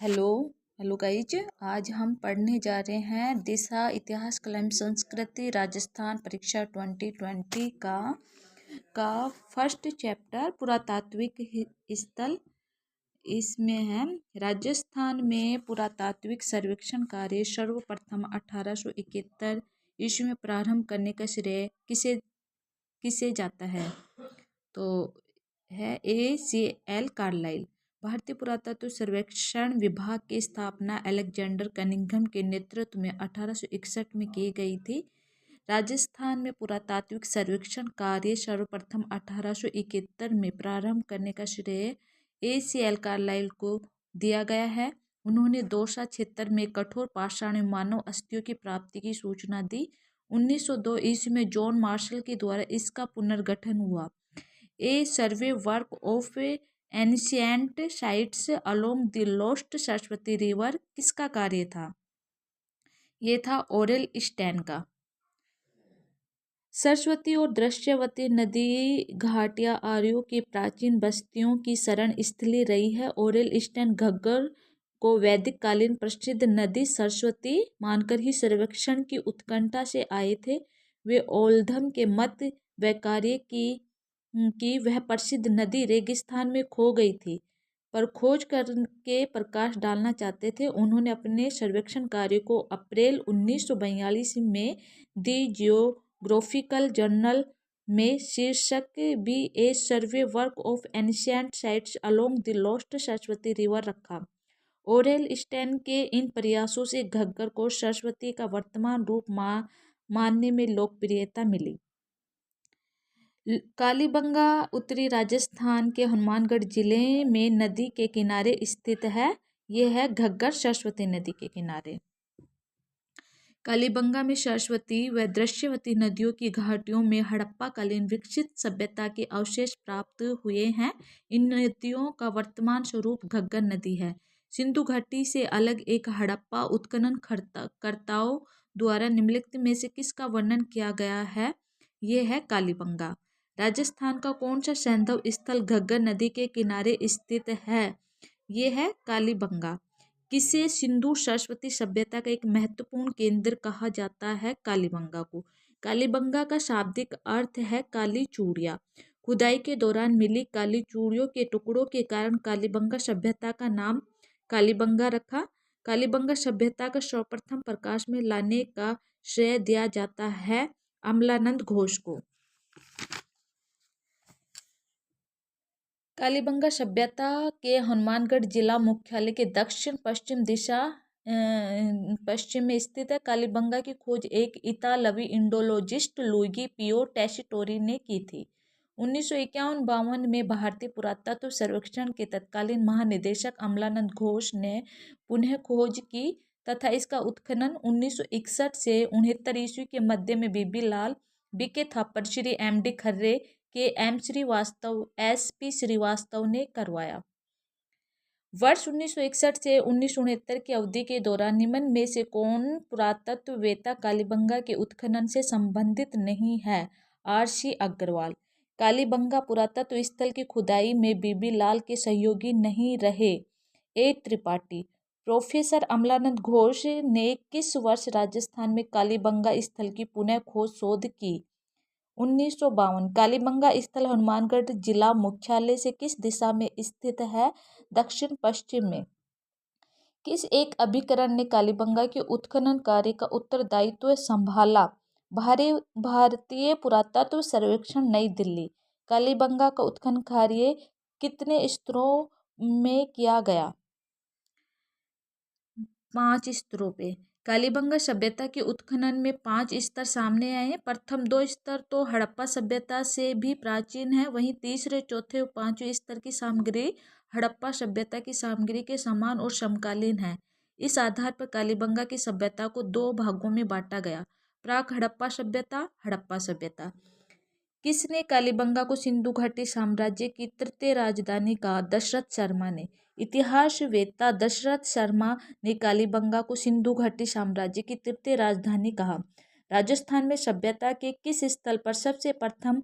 Hello hello guys. आज हम पढ़ने जा रहे हैं दिशा इतिहास कला एवं संस्कृति राजस्थान परीक्षा 2020 का फर्स्ट चैप्टर पुरातात्विक स्थल। इसमें है राजस्थान में पुरातात्विक सर्वेक्षण कार्य सर्वप्रथम 1871 ईस्वी में प्रारंभ करने का श्रेय किसे किसे जाता है। तो है ACL कार्लाइल। भारतीय पुरातत्व सर्वेक्षण विभाग की स्थापना अलेक्जेंडर कनिंघम के नेतृत्व में 1861 में की गई थी। राजस्थान में पुरातात्विक सर्वेक्षण कार्य सर्वप्रथम 1871 में प्रारंभ करने का श्रेय ACL कार्लाइल को दिया गया है। उन्होंने दौसा क्षेत्र में कठोर पाषाण में मानव अस्थियों की प्राप्ति की सूचना दी। 1902 ईस्वी में जॉन मार्शल के द्वारा इसका पुनर्गठन हुआ। A survey work of ancient sites along the lost Saraswati river किसका कार्य था? ये था ओरेल स्टैन का। सरस्वती और दृश्यवती नदी घाटियां आर्यों की प्राचीन बस्तियों की शरण स्थली रही है। ओरेल स्टैन घग्गर को वैदिक कालीन प्रसिद्ध नदी सरस्वती मानकर ही सर्वेक्षण की उत्कंठा से आए थे। वे ओल्धम के मत व कार्य की वह प्रसिद्ध नदी रेगिस्तान में खो गई थी, पर खोज करके प्रकाश डालना चाहते थे। उन्होंने अपने सर्वेक्षण कार्य को अप्रैल 1942 में दी जियोग्राफिकल जर्नल में शीर्षक be a survey work of ancient sites along the lost Saraswati river रखा। ओरेल स्टैन के इन प्रयासों से घग्गर को सरस्वती का वर्तमान रूप मानने में लोकप्रियता मिली। कालीबंगा उत्तरी राजस्थान के हनुमानगढ़ जिले में नदी के किनारे स्थित है। यह है घग्गर सरस्वती नदी के किनारे। कालीबंगा में सरस्वती व दृश्यवती नदियों की घाटियों में हड़प्पा कालीन विकसित सभ्यता के अवशेष प्राप्त हुए हैं। इन नदियों का वर्तमान स्वरूप घग्गर नदी है। सिंधु घाटी से अलग एक हड़प्पा उत्खनन कर्ताओं द्वारा निम्नलिखित में से किसका वर्णन किया गया है? यह है कालीबंगा। राजस्थान का कौन सा सैंधव स्थल घग्गर नदी के किनारे स्थित है? ये है कालीबंगा। किसे सिंधु सरस्वती सभ्यता का एक महत्वपूर्ण केंद्र कहा जाता है? कालीबंगा को। कालीबंगा का शाब्दिक अर्थ है काली चूड़ियाँ। खुदाई के दौरान मिली काली चूड़ियों के टुकड़ों के कारण कालीबंगा सभ्यता का नाम कालीबंगा रखा। कालीबंगा सभ्यता का सर्वप्रथम प्रकाश में लाने का श्रेय दिया जाता है अमलानंद घोष को। कालीबंगा सभ्यता के हनुमानगढ़ जिला मुख्यालय के दक्षिण पश्चिम दिशा पश्चिम में स्थित है। कालीबंगा की खोज एक इतालवी इंडोलॉजिस्ट लुइगी पियो टेसिटोरी ने की थी। 1951-52 में भारतीय पुरातत्व सर्वेक्षण के तत्कालीन महानिदेशक अमलानंद घोष ने पुनः खोज की तथा इसका उत्खनन 1961 से 69 ईस्वी के मध्य में बीबी लाल, बीके थापर, श्री MD खर्रे के एम श्रीवास्तव, SP श्रीवास्तव ने करवाया। वर्ष 1961 से 1969 की अवधि के दौरान निम्न में से कौन पुरातत्ववेत्ता कालीबंगा के उत्खनन से संबंधित नहीं है? RC अग्रवाल। कालीबंगा पुरातत्व स्थल की खुदाई में बीबी लाल के सहयोगी नहीं रहे। A त्रिपाठी। प्रोफेसर अमलानंद घोष ने किस वर्ष राजस्थान में कालीबंगा स्थल की पुनः खोज शोध की? 1952। कालीबंगा स्थल हनुमानगढ़ जिला मुख्यालय से किस दिशा में स्थित है? दक्षिण पश्चिम में। किस एक अभिकरण ने कालीबंगा के उत्खनन कार्य का उत्तरदायित्व संभाला? भारतीय पुरातत्व सर्वेक्षण, नई दिल्ली। कालीबंगा का उत्खनन कार्य कितने स्तरों में किया गया? 5 स्तरों पे। कालीबंगा सभ्यता के उत्खनन में 5 स्तर सामने आए हैं। प्रथम 2 स्तर तो हड़प्पा सभ्यता से भी प्राचीन है, वहीं तीसरे, चौथे और पांचवें स्तर की सामग्री हड़प्पा सभ्यता की सामग्री के समान और समकालीन है। इस आधार पर कालीबंगा की सभ्यता को 2 भागों में बांटा गया: प्राक हड़प्पा सभ्यता, हड़प्पा सभ्यता। किसने कालीबंगा को सिंधु घाटी साम्राज्य की तृतीय राजधानी कहा? दशरथ शर्मा ने। इतिहासवेत्ता दशरथ शर्मा ने कालीबंगा को सिंधु घाटी साम्राज्य की तृतीय राजधानी कहा। राजस्थान में सभ्यता के किस स्थल पर सबसे प्रथम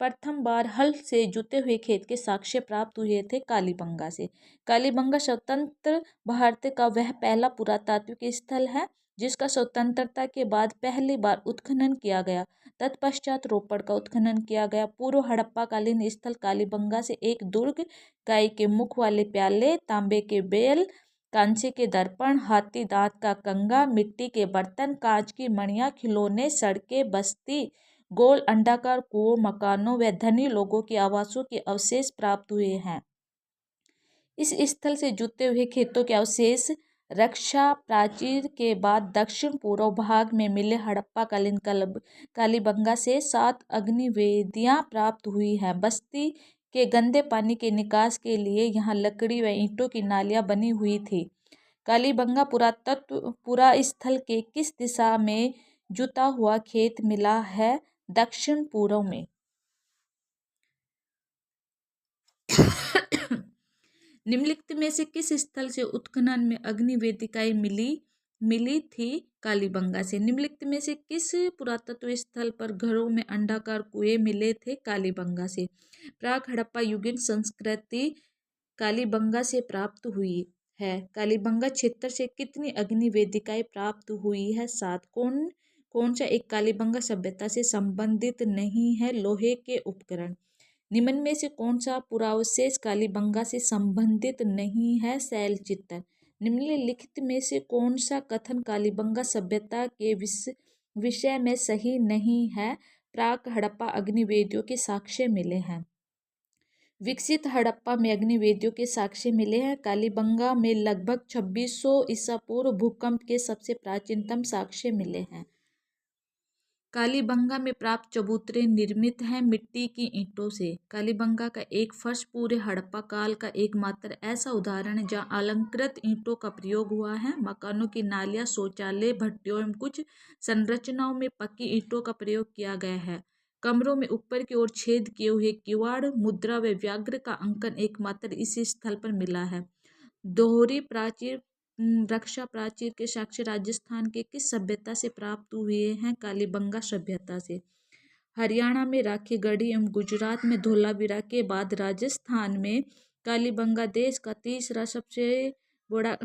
प्रथम बार हल से जुते हुए खेत के साक्ष्य प्राप्त हुए थे कालीबंगा से। कालीबंगा स्वतंत्र भारत का वह पहला पुरातात्विक स्थल है जिसका स्वतंत्रता के बाद पहली बार उत्खनन किया गया। तत्पश्चात रोपड़ का उत्खनन किया गया। पूर्व हड़प्पा कालीन स्थल कालीबंगा से एक दुर्ग, गाय के मुख वाले प्याले, तांबे के बेल, कांसे के दर्पण, हाथी दांत का कंगा, मिट्टी के बर्तन, कांच की मणियां, खिलौने, सड़कें, बस्ती, गोल अंडाकार कुओं, मकानों व धनी लोगों के आवासों के अवशेष प्राप्त हुए हैं। इस स्थल से जुते हुए खेतों के अवशेष रक्षा प्राचीर के बाद दक्षिण पूर्व भाग में मिले हड़प्पा कालीन कालीबंगा से 7 अग्निवेदियां प्राप्त हुई हैं। बस्ती के गंदे पानी के निकास के लिए यहाँ लकड़ी व ईंटों की नालियां बनी हुई थी। कालीबंगा पुरा स्थल के किस दिशा में जुता हुआ खेत मिला है? दक्षिण पूर्व में। निम्नलिखित में से किस स्थल से उत्खनन में अग्निवेदिकाएं मिली थी? कालीबंगा से। निम्नलिखित में से किस पुरातत्व स्थल पर घरों में अंडाकार कुएं मिले थे? कालीबंगा से। प्राक हड़प्पा युगीन संस्कृति कालीबंगा से प्राप्त हुई है। कालीबंगा क्षेत्र से कितनी अग्निवेदिकाएं प्राप्त हुई है? 7। कौन सा एक कालीबंगा सभ्यता से संबंधित नहीं है? लोहे के उपकरण। निम्न में से कौन सा पुरावशेष कालीबंगा से संबंधित नहीं है? शैल चित्र। निम्नलिखित में से कौन सा कथन कालीबंगा सभ्यता के विषय में सही नहीं है? प्राक हड़प्पा अग्निवेदियों के साक्ष्य मिले हैं। विकसित हड़प्पा में अग्निवेदियों के साक्ष्य मिले हैं। कालीबंगा में लगभग 2600 ईसा पूर्व भूकंप के सबसे प्राचीनतम साक्ष्य मिले हैं। कालीबंगा में प्राप्त चबूतरे निर्मित हैं मिट्टी की ईंटों से। कालीबंगा का एक फर्श पूरे हड़प्पा काल का एकमात्र ऐसा उदाहरण है जहां अलंकृत ईंटों का प्रयोग हुआ है। मकानों की नालियां, शौचालय, भट्टियों एवं कुछ संरचनाओं में पक्की ईंटों का प्रयोग किया गया है। कमरों में ऊपर की ओर छेद किए हुए किवाड़, मुद्रा व व्याघ्र का अंकन एकमात्र इसी स्थल पर मिला है। दोहरी प्राचीर रक्षा प्राचीर के साक्ष्य राजस्थान के किस सभ्यता से प्राप्त हुए हैं? कालीबंगा सभ्यता से। हरियाणा में राखीगढ़ी एवं गुजरात में धोलावीरा के बाद राजस्थान में कालीबंगा देश का तीसरा सबसे बड़ा